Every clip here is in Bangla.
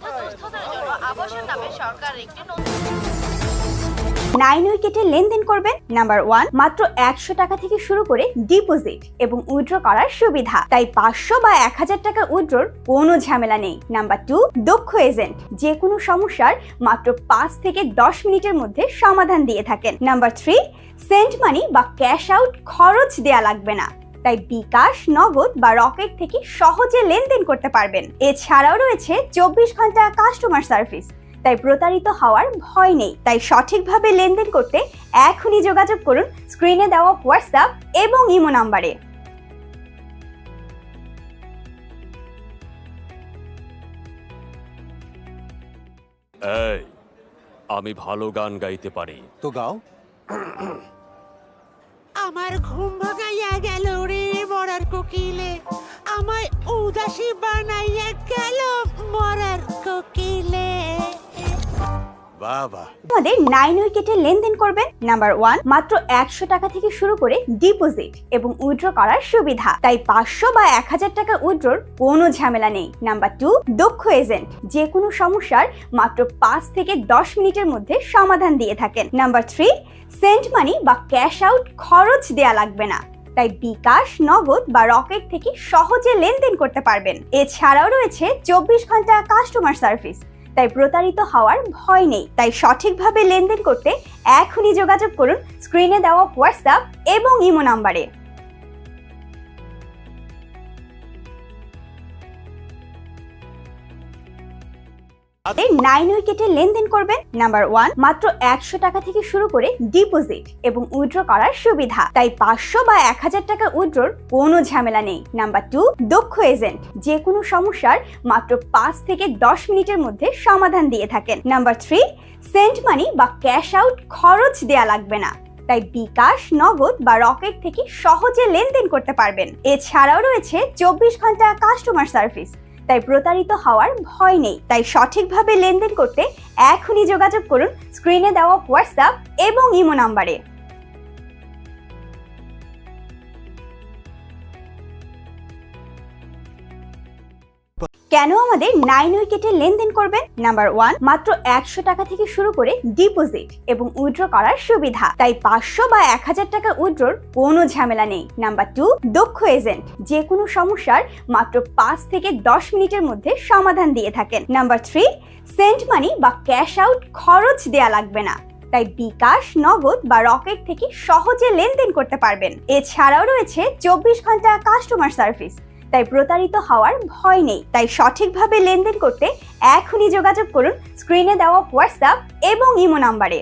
মধ্যস্থতার জন্য আবাসন নামে সরকার একটি নতুন 9 উইকেটে লেনদেন করবেন। নাম্বার 1, মাত্র 100 টাকা থেকে শুরু করে ডিপোজিট এবং উইথড্র করার সুবিধা, তাই 500 বা 1000 টাকা উইথড্রর কোনো ঝামেলা নেই। নাম্বার 2, দক্ষ এজেন্ট, যে কোনো সমস্যার মাত্র 5 থেকে 10 মিনিটের মধ্যে সমাধান দিয়ে থাকেন। নাম্বার 3, সেন্ট মানি বা ক্যাশ আউট খরচ দেয়া লাগবে না, তাই বিকাশ, নগদ বা রকেট থেকে সহজে লেনদেন করতে পারবেন। এছাড়াও রয়েছে 24 ঘন্টা কাস্টমার সার্ভিস, তাই প্রতারিত হওয়ার ভয় নেই। তাই সঠিকভাবে লেনদেন করতে এখনই যোগাযোগ করুন স্ক্রিনে দেওয়া হোয়াটসঅ্যাপ এবং ইমো নাম্বারে। এই, আমি ভালো গান গাইতে পারি। তো গাও। আমার ঘুম ভাঙাইয়া গেল রে মরার কোকিলে, আমায় উদাসী বানাইয়া গেল মরার কোকিলে। বাবা, আমাদের 9 উইকেটে লেনদেন করবেন। নাম্বার 1, মাত্র 100 টাকা থেকে শুরু করে ডিপোজিট এবং উইথড্র করার সুবিধা, তাই 500 বা 1000 টাকা উইথড্রর কোনো ঝামেলা নেই। নাম্বার 2, দক্ষ এজেন্ট, যে কোনো সমস্যার মাত্র 5 থেকে 10 মিনিটের মধ্যে সমাধান দিয়ে থাকেন। নাম্বার 3, সেন্ট মানি বা ক্যাশ আউট খরচ দেয়া লাগবে না, তাই বিকাশ, নগদ বা রকেট থেকে সহজে লেনদেন করতে পারবেন। এছাড়াও রয়েছে 24 ঘন্টা কাস্টমার সার্ভিস, তাই প্রতারিত হওয়ার ভয় নেই। তাই সঠিকভাবে লেনদেন করতে এখনই যোগাযোগ করুন স্ক্রিনে দেওয়া হোয়াটসঅ্যাপ এবং ইমো নাম্বারে। এই 9 উইকেটে লেনদেন করবেন। নাম্বার 1, মাত্র 100 টাকা থেকে শুরু করে ডিপোজিট এবং উইথড্র করার সুবিধা, তাই 500 বা 1000 টাকা উইথড্রর কোনো ঝামেলা নেই। নাম্বার 2, দক্ষ এজেন্ট, যে কোনো সমস্যার মাত্র 5 থেকে 10 মিনিটের মধ্যে সমাধান দিয়ে থাকেন। নাম্বার 3, সেন্ট মানি বা ক্যাশ আউট খরচ দেয়া লাগবে না, তাই বিকাশ, নগদ বা রকেট থেকে সহজে লেনদেন করতে পারবেন। এছাড়াও রয়েছে 24 ঘন্টা কাস্টমার সার্ভিস, তাই প্রতারিত হওয়ার ভয় নেই। তাই সঠিকভাবে লেনদেন করতে এখনই যোগাযোগ করুন স্ক্রিনে দেওয়া হোয়াটসঅ্যাপ এবং ইমো নাম্বারে। কেন আমাদের 9 উইকেটে লেনদেন করবেন? নাম্বার 1, মাত্র 100 টাকা থেকে শুরু করে ডিপোজিট এবং উইথড্র করার সুবিধা, তাই 500 বা 1000 টাকা উইথড্রর কোনো ঝামেলা নেই। নাম্বার 2, দক্ষ এজেন্ট, যে কোনো সমস্যার মাত্র 5 থেকে 10 মিনিটের মধ্যে সমাধান দিয়ে থাকেন। নাম্বার 3, সেন্ট মানি বা ক্যাশ আউট খরচ দেয়া লাগবে না, তাই বিকাশ, নগদ বা রকেট থেকে সহজে লেনদেন করতে পারবেন। এছাড়াও রয়েছে 24 ঘন্টা কাস্টমার সার্ভিস, তাই প্রতারিত হওয়ার ভয় নেই। তাই সঠিকভাবে লেনদেন করতে এখনই যোগাযোগ করুন স্ক্রিনে দেওয়া হোয়াটসঅ্যাপ এবং ইমো নাম্বারে।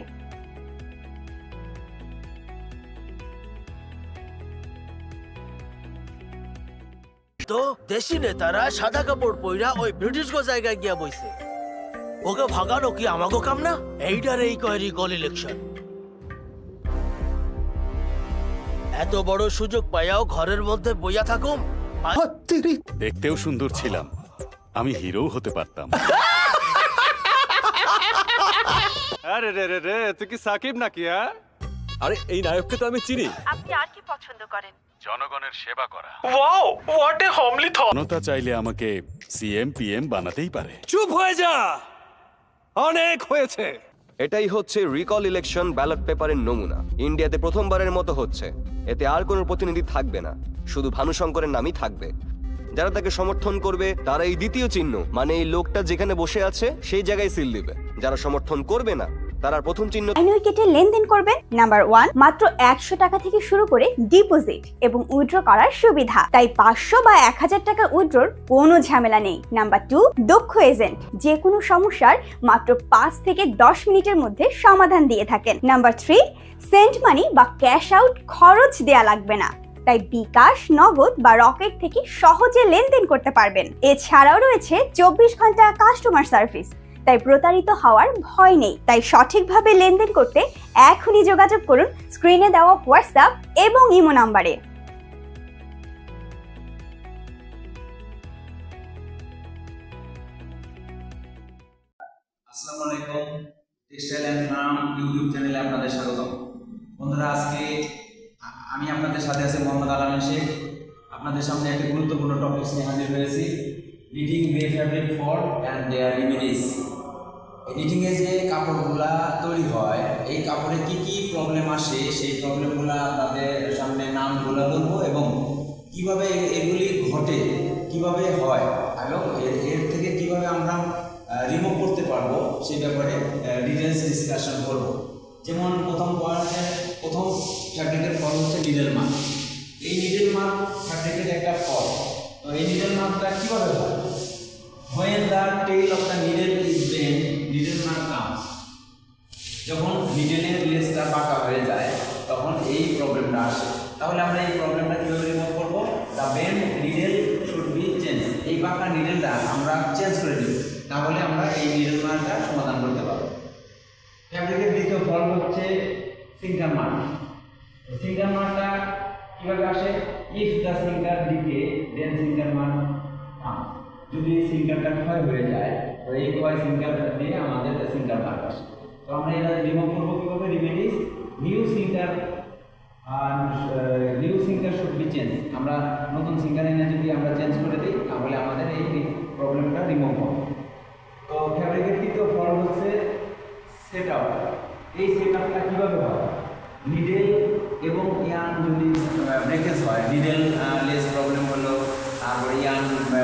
তো দেশি নেতারা সাদা কাপড় পইরা ওই ব্রিটিশ গো জায়গায় গিয়া বইছে, ওকে ভাগানো কি আমাগো কাম না? এইটার এই কয় রিকল ইলেকশন। এত বড় সুযোগ পাইয়াও ঘরের মধ্যে বইয়া থাকুম। দেখতেও সুন্দর ছিলাম, আমি হিরো হতে পারতাম। আরে রে রে রে, তুই কি সাকিব নাকি? আরে এই নায়ককে তো আমি চিনি। আপনি আর কি পছন্দ করেন? জনগণের সেবা করা। Wow, what a homely thought. জনতা চাইলে আমাকে সিএম পিএম বানাতেই পারে। চুপ হয়ে যা, অনেক হয়েছে। এটাই হচ্ছে রিকল ইলেকশন ব্যালট পেপারের নমুনা। ইন্ডিয়াতে প্রথমবারের মতো হচ্ছে। এতে আর কোনো প্রতিনিধি থাকবে না, শুধু ভানুশঙ্করের নামই থাকবে। যারা তাকে সমর্থন করবে তারা এই দ্বিতীয় চিহ্ন, মানে এই লোকটা যেখানে বসে আছে সেই জায়গায় সিল দিবে। যারা সমর্থন করবে না তারা প্রথম চিহ্ন। 9 উইকেটে লেনদেন করবেন। নাম্বার 1, মাত্র 100 টাকা থেকে শুরু করে ডিপোজিট এবং উইথড্র করার সুবিধা, তাই 500 বা 1000 টাকা উইথড্রর কোনো ঝামেলা নেই। নাম্বার 2, দক্ষ এজেন্ট, যে কোনো সমস্যার মাত্র 5 থেকে 10 মিনিটের মধ্যে সমাধান দিয়ে থাকেন। নাম্বার 3, সেন্ট মানি বা ক্যাশ আউট খরচ দেয়া লাগবে না, তাই বিকাশ, নগদ বা রকেট থেকে সহজে লেনদেন করতে পারবেন। এছাড়াও রয়েছে 24 ঘন্টা কাস্টমার সার্ভিস, তাই প্রতারিত হওয়ার ভয় নেই। তাই সঠিকভাবে লেনদেন করতে এখনই যোগাযোগ করুন স্ক্রিনে দেওয়া হোয়াটসঅ্যাপ এবং ইমো নাম্বারে। আসসালামু আলাইকুম, টেক্সটাইল অ্যান্ড ফার্ম ইউটিউব চ্যানেলে আপনাদের স্বাগতম। বন্ধুরা, আজকে আমি আপনাদের সাথে আছি মোহাম্মদ আলামিন শেখ। আপনাদের সামনে একটি গুরুত্বপূর্ণ টপিক নিয়ে হাজির হয়েছি। Knitting grey fabric fault and their remedies. নিটিংয়ে যে কাপড়গুলা তৈরি হয় এই কাপড়ে কি কি প্রবলেম আসে সেই প্রবলেমগুলো আপনাদের সামনে নামগুলো বলবো এবং কিভাবে এগুলি ঘটে, কিভাবে হয় এবং এর থেকে কিভাবে আমরা রিমুভ করতে পারবো সেই ব্যাপারে ডিটেলস ডিসকাশন করব। যেমন প্রথম ফ্যাব্রিকের ফল হচ্ছে নিডল মার্ক। এই নিডল মার্ক ফ্যাব্রিকের একটা ফল। তো এই নিডল মার্কটা কীভাবে হয়? When the tail of the needle is bent, needle mark comes. যখন নিডলের লেজটা বাঁকা হয়ে যায় তখন এই প্রবলেমটা আসে। তাহলে আমরা এই প্রবলেমটা কীভাবে রিমুভ করবো? The bend needle should be change. এই বাঁকা নিডলটা আমরা চেঞ্জ করে দিব, তাহলে আমরা এই নিডল মার্কটা সমাধান করতে পারবো। ফ্যাব্রিকের দ্বিতীয় ফল হচ্ছে সিঙ্কার মার্ক। সিঙ্কার মার্কটা কীভাবে আসে? If the sinker decay then sinker mark comes. যদি সিঙ্কারটা ক্ষয় হয়ে যায় তো এই ক্ষয় সিঙ্কার দিয়ে আমাদের সিঙ্কার মার্ক আসে। তো আমরা এটা রিমুভ করবো কীভাবে? Remedies new sinker should be change. আমরা নতুন সিঙ্কার এনে যদি আমরা চেঞ্জ করে দিই তাহলে আমাদের এই প্রবলেমটা রিমুভ হবে। তো ফ্যাব্রিকের তৃতীয় ফল হচ্ছে সেট আপ। এই সেট আপটা কীভাবে হয়? নিডেল এবং ইয়ান যদি ব্রেকেজ হয়, নিডেল লেস প্রবলেম হলো, তারপরে ইয়ান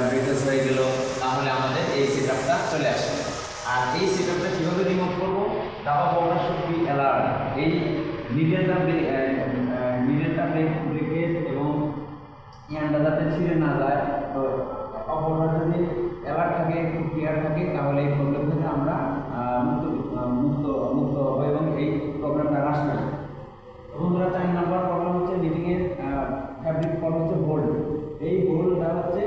ব্রেকেজ হয়ে গেল, তাহলে আমাদের এই সেট আপটা চলে আসে। আর এই সেট আপটা কীভাবে রিমুভ করবো? দাবা পাউডার শুড বি অ্যালার্ট। এই নিডেলটা ব্রেকেজ এবং ইয়ানটা যাতে ছিঁড়ে না যায়, তো অপরটা যদি অ্যালার্ট থাকে, একটু ক্লিয়ার থাকে, তাহলে এই প্রবলেম থেকে আমরা মুক্ত হবো এবং এই প্রবলেমটা আসবে না। বন্ধুরা 4 নম্বর প্রবলেম হচ্ছে নিটিংয়ের ফ্যাব্রিক ফল হচ্ছে হোল্ড। এই হোল্ডটা হচ্ছে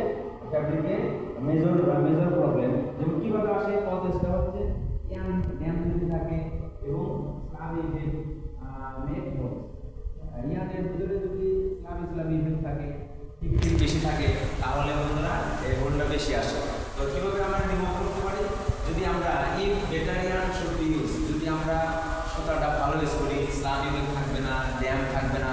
ফ্যাব্রিকের মেজর প্রবলেম। যেমন কীভাবে আসে? প্রসেসটা হচ্ছে ইয়ান যদি থাকে এবং ইয়ানের ভিতরে যদি স্লাবি থাকে, ঠিক বেশি থাকে, তাহলে বন্ধুরা এই হোল্ডটা বেশি আসে। তো কীভাবে আমরা রিমুভ করতে পারি? যদি আমরা ইফ বেটারিয়ান শুড বি ইউজ, যদি আমরা সুতাটা ভালো ইউজ করি, স্লাবি থাকবে না, ড্যাম থাকবে না,